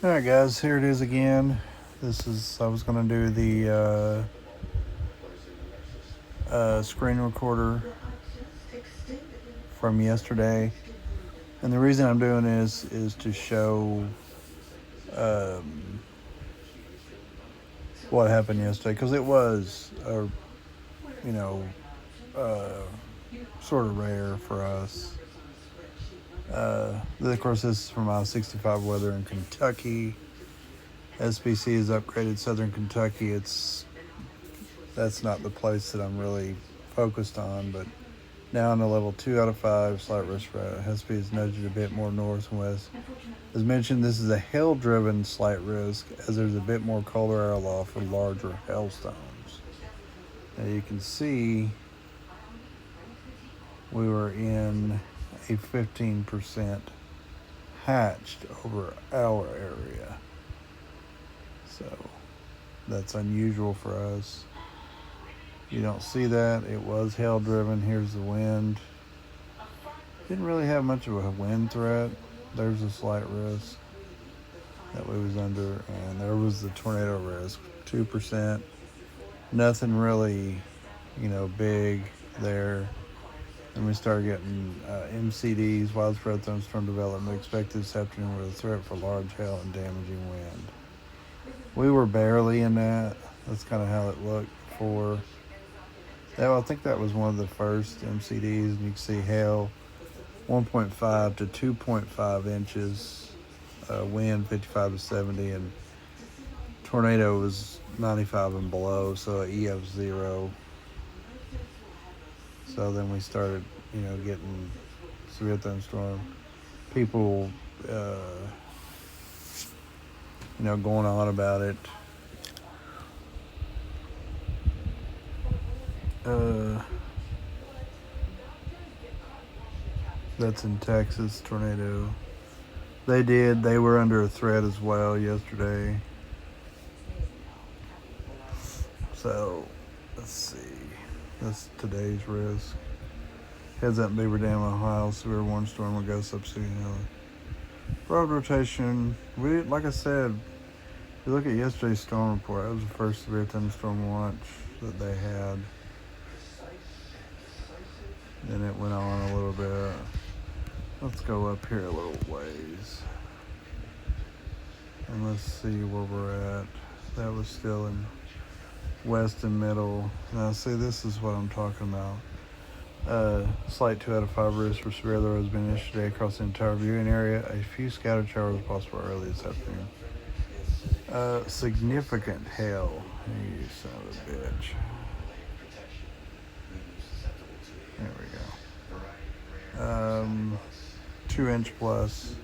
Alright guys, here it is again. I was going to do the screen recorder from yesterday. And the reason I'm doing this is to show um, what happened yesterday. Because it was, you know, uh, sort of rare for us. Of course, this is from I-65 weather in Kentucky. SBC has upgraded Southern Kentucky. That's not the place that I'm really focused on, but now on a level 2 out of 5, slight risk for Hespe is nudged a bit more north and west. As mentioned, this is a hail-driven slight risk, as there's a bit more colder air aloft for larger hailstones. Now you can see we were in a 15% hatched over our area. So that's unusual for us. You don't see that. It was hail driven. Here's the wind. Didn't really have much of a wind threat. There's a slight risk that we was under, and there was the tornado risk, 2%. Nothing really, big there. And we started getting MCDs, widespread thunderstorm development expected this afternoon with a threat for large hail and damaging wind. We were barely in that. That's kind of how it looked before. I think that was one of the first MCDs, and you can see hail 1.5 to 2.5 inches, wind 55 to 70, and tornado was 95 and below, so EF 0. So then we started, getting severe thunderstorm. People, going on about it. That's in Texas, tornado. They were under a threat as well yesterday. So, let's see. That's today's risk. Heads up Beaver Dam, Ohio. Severe warning storm will go up soon. Road rotation. Like I said, if you look at yesterday's storm report, that was the first severe thunderstorm watch that they had. Then it went on a little bit. Let's go up here a little ways. And let's see where we're at. That was still in west and middle. Now see, this is what I'm talking about. Slight 2 out of 5 risk for severe weather has been issued today across the entire viewing area. A few scattered showers possible early this afternoon. Significant hail. You son of a bitch. There we go. 2-inch plus.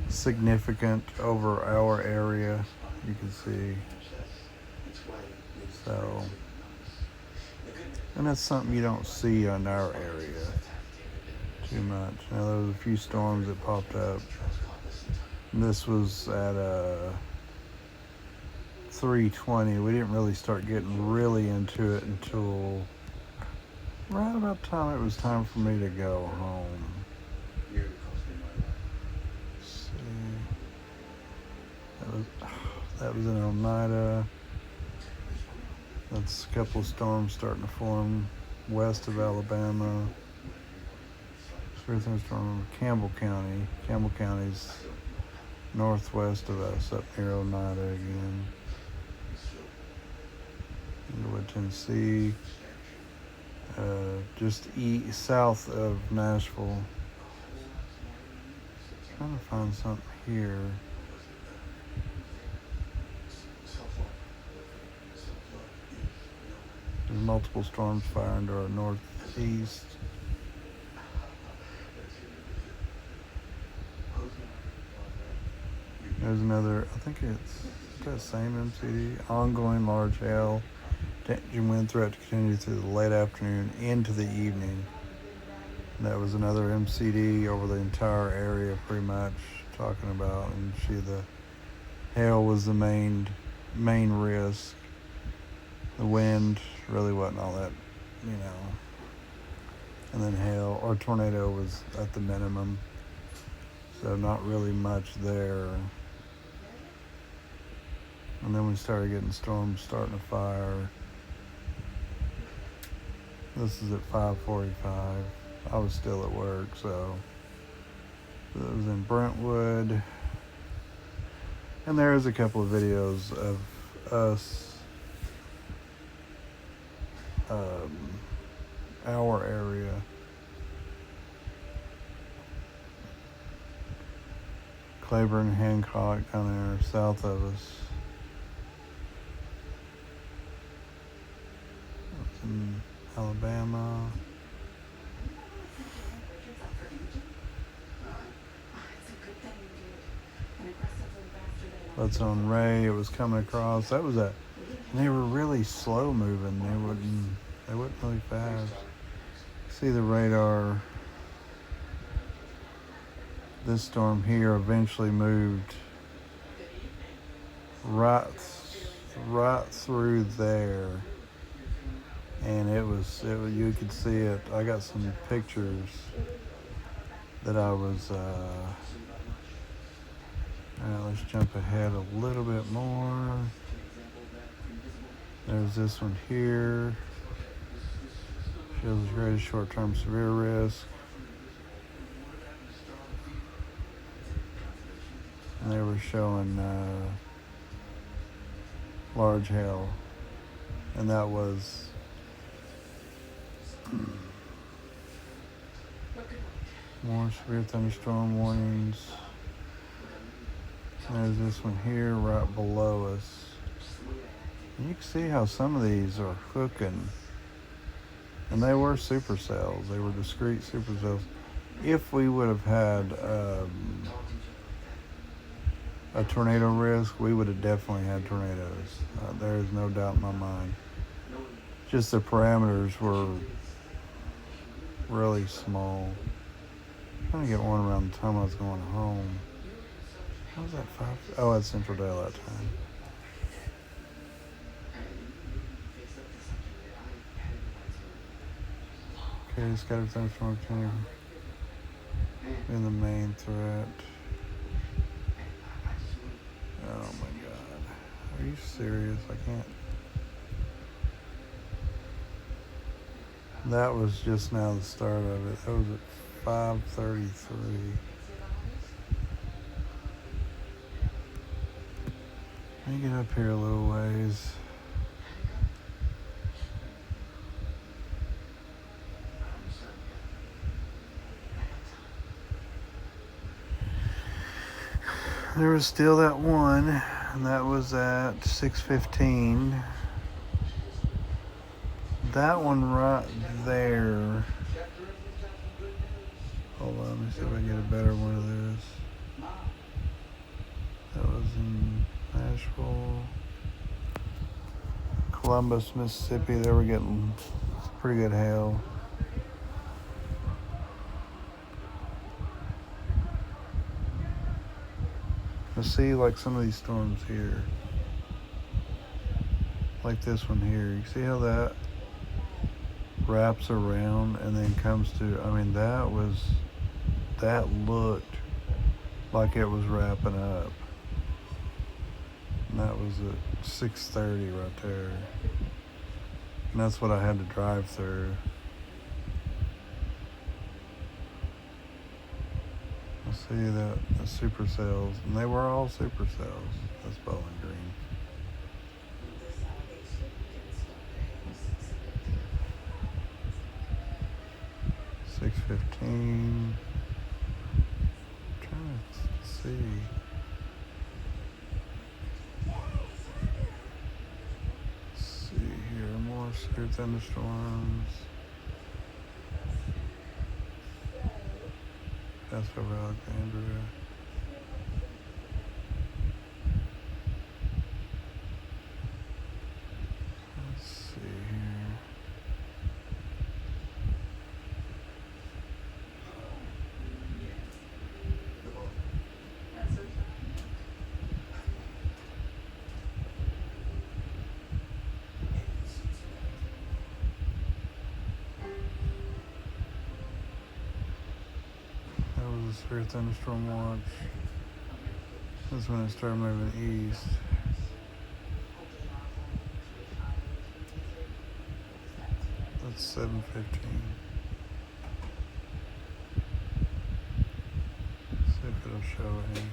Significant over our area. You can see. So, and that's something you don't see on our area too much. Now there was a few storms that popped up. And this was at 3:20. We didn't really start getting really into it until right about the time it was time for me to go home. Let's see. That was in Oneida. That's a couple of storms starting to form west of Alabama. Severe thunderstorm in Campbell County. Campbell County's northwest of us, up near Oneida again. Underwood, Tennessee. Just south of Nashville. Trying to find something here. There's multiple storms firing to our northeast. There's another, I think it's that same MCD. Ongoing large hail. Damaging wind threat to continue through the late afternoon into the evening. And that was another MCD over the entire area, pretty much talking about. And the hail was the main risk. The wind really wasn't all that, And then hail or tornado was at the minimum. So not really much there. And then we started getting storms starting to fire. This is at 5:45. I was still at work, so it was in Brentwood. And there's a couple of videos of us, our area. Claiborne, Hancock down there south of us. That's in Alabama. That's on Ray. It was coming across. That was and they were really slow moving. They wouldn't really fast. See the radar. This storm here eventually moved right through there, and it was you could see it. I got some pictures that I was. Let's jump ahead a little bit more. There's this one here. Shows the greatest short-term severe risk. And they were showing large hail. And that was more severe thunderstorm warnings. There's this one here right below us. And you can see how some of these are hooking. And they were supercells. They were discrete supercells. If we would have had a tornado risk, we would have definitely had tornadoes. There is no doubt in my mind. Just the parameters were really small. I'm trying to get one around the time I was going home. How was that 5? Oh, at Central Daylight Time. Okay, scattered thunderstorm continuing in the main threat. Oh my God. Are you serious? I can't. That was just now the start of it. That was at 5:33. Let me get up here a little ways. There was still that one, and that was at 6:15. That one right there. Hold on, let me see if I can get a better one of this. That was in Nashville. Columbus, Mississippi. They were getting pretty good hail. I see like some of these storms here. Like this one here. You see how that wraps around and then comes to, I mean, that looked like it was wrapping up. And that was at 6:30 right there. And that's what I had to drive through. I see that the supercells, and they were all supercells. That's Bowling Green. $6.15. Trying to see. Let's see here, more severe thunderstorms. That's over Alexandria. Let's see here. That was a severe thunderstorm watch. That's when it started moving east. It's 7:15. See if it'll show any.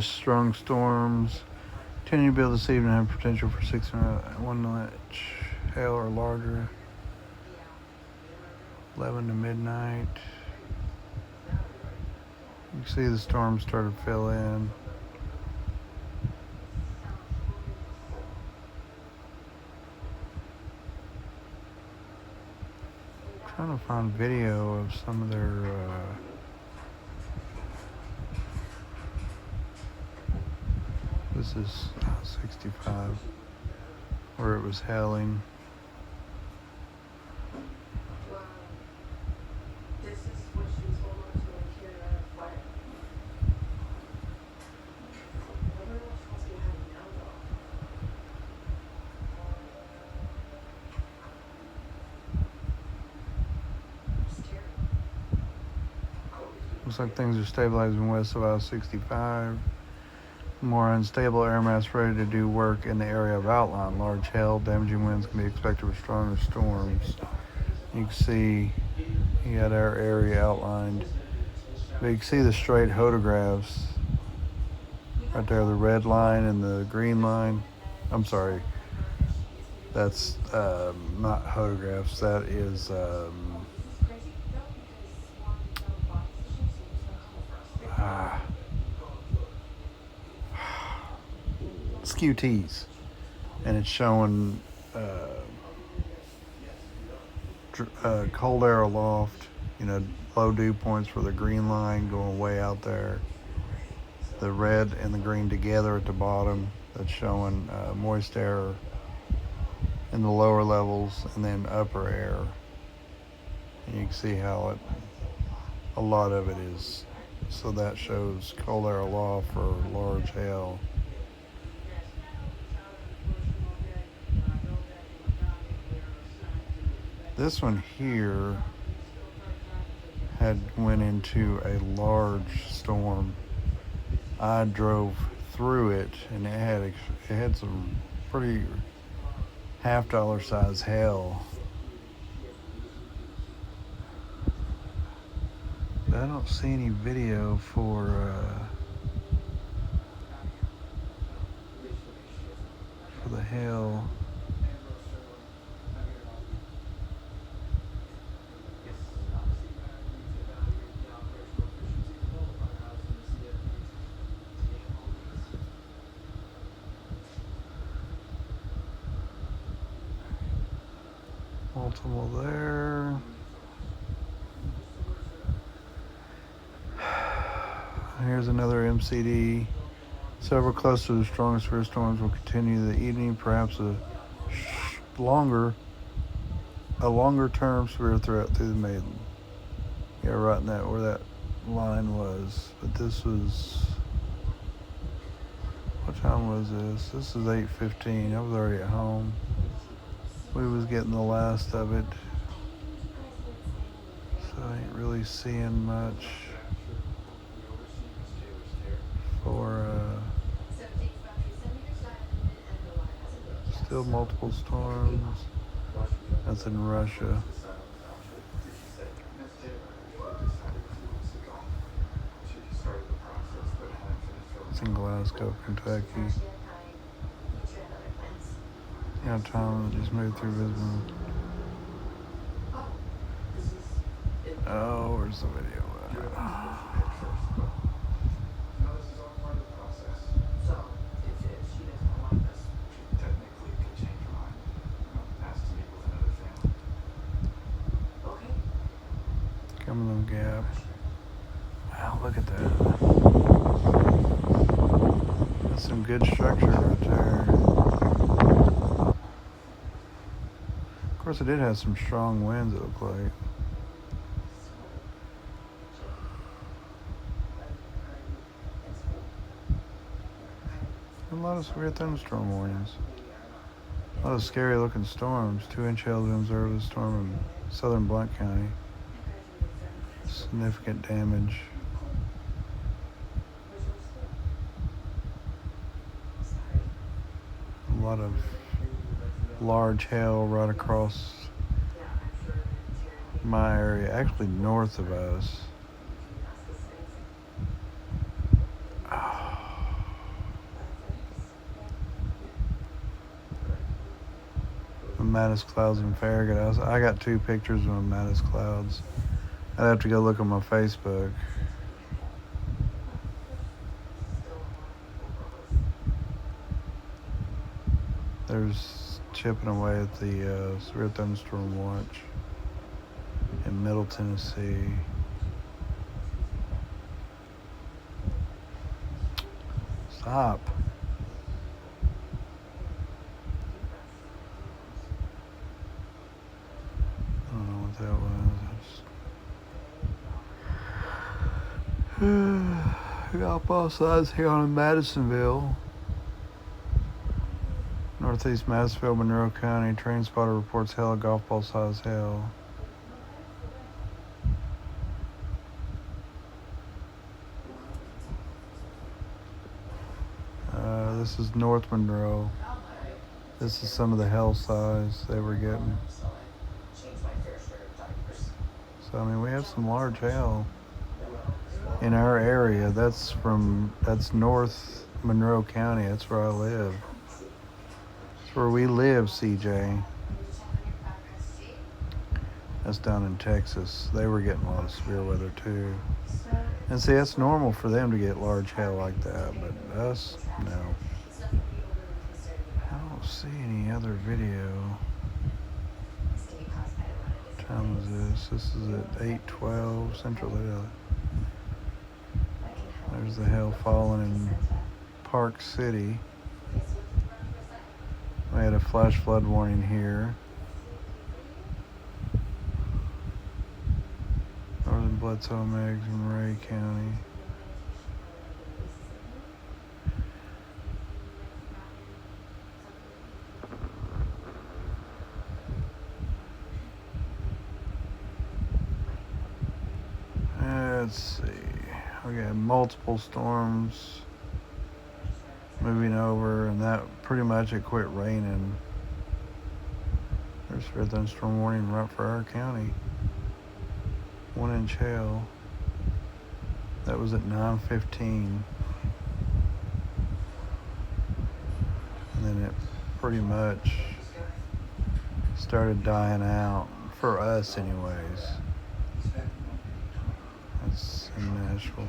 Strong storms continue to build this evening and have potential for 1 inch hail or larger. 11 to midnight. You can see the storm started to fill in. I'm trying to find video of some of their this is 65 where it was hailing. This is what she was holding on to and carrying out a fire. I don't know if what's gonna happen now though. It's terrible. Looks like things are stabilizing west of I-65. More unstable air mass ready to do work in the area of outline. Large hail, damaging winds can be expected with stronger storms. You can see he had our area outlined. But you can see the straight photographs right there, the red line and the green line. I'm sorry, that's not photographs. That is SQTs, and it's showing cold air aloft, low dew points for the green line going way out there, the red and the green together at the bottom, that's showing moist air in the lower levels, and then upper air, and you can see how a lot of it is, so that shows cold air aloft for large hail. This one here had went into a large storm. I drove through it, and it had some pretty $50 size hail. But I don't see any video for the hail. Multiple there. Here's another MCD. Several clusters of strong severe storms will continue the evening, perhaps a longer term severe threat through the Maiden. Yeah, right in that where that line was. But this was, what time was this? This is 8:15. I was already at home. We was getting the last of it, so I ain't really seeing much for still multiple storms. That's in Russia. It's in Glasgow, Kentucky. Yeah, Tom just moved through Lisbon. Oh, where's the video at? Cumberland Gap. Wow, look at that. That's some good structure right there. Of course, it did have some strong winds, it looked like. A lot of severe thunderstorm warnings. A lot of scary looking storms. 2-inch hail winds early storm in southern Blount County. Significant damage. A lot of large hail right across my area, actually north of us. Mattis Clouds in Farragut. I got 2 pictures of Mattis Clouds. I'd have to go look on my Facebook. There's chipping away at the severe thunderstorm watch in Middle Tennessee. Stop. I don't know what that was. Golf ball size here on Madisonville. Northeast Madisonville, Monroe County. Train spotter reports hail, golf ball size hail. This is North Monroe. This is some of the hail size they were getting. So, I mean, we have some large hail in our area. That's North Monroe County. That's where I live. That's where we live, CJ. That's down in Texas. They were getting a lot of severe weather too. And see, that's normal for them to get large hail like that, but us, no. I don't see any other video. What time is this? This is at 8:12 Central. There's the hail falling in Park City. We had a flash flood warning here. Northern Bledsoe, Meigs, and Ray County. Let's see. We got multiple storms moving over, and that pretty much it quit raining. There's a thunderstorm warning right for our county. 1-inch hail. That was at 9:15. And then it pretty much started dying out, for us anyways. That's in Nashville.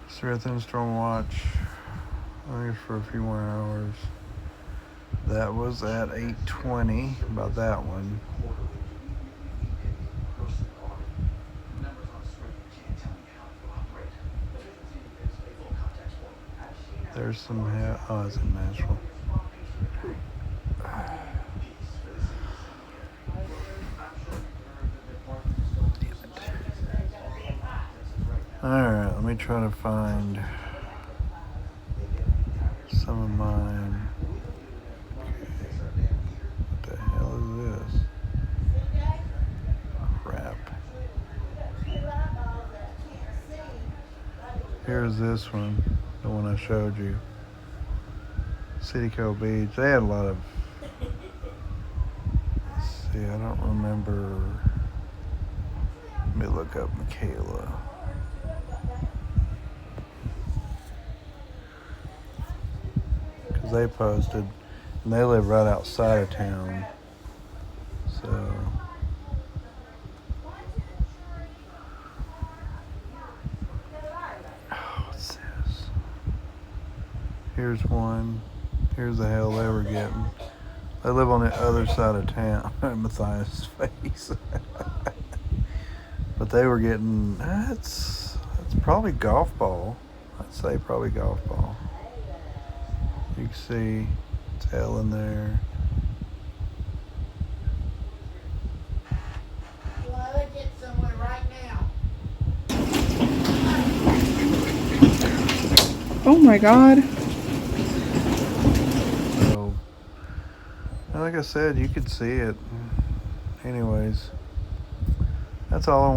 Severe thunderstorm watch, I think for a few more hours. That was at 8:20, about that one. There's some hail. Oh, it's in Nashville. Alright, let me try to find some of mine. What the hell is this? Crap. Here's this one, the one I showed you. City Cove Beach. They had a lot of, let's see, I don't remember. Let me look up Michaela. Because they posted, and they live right outside of town. So, what's this? Here's one. Here's the hail they were getting. They live on the other side of town. Matthias' face. But they were getting, that's probably golf ball. I'd say probably golf ball. You can see it's hail in there. Oh my God. So, like I said, you could see it. Anyways, that's all I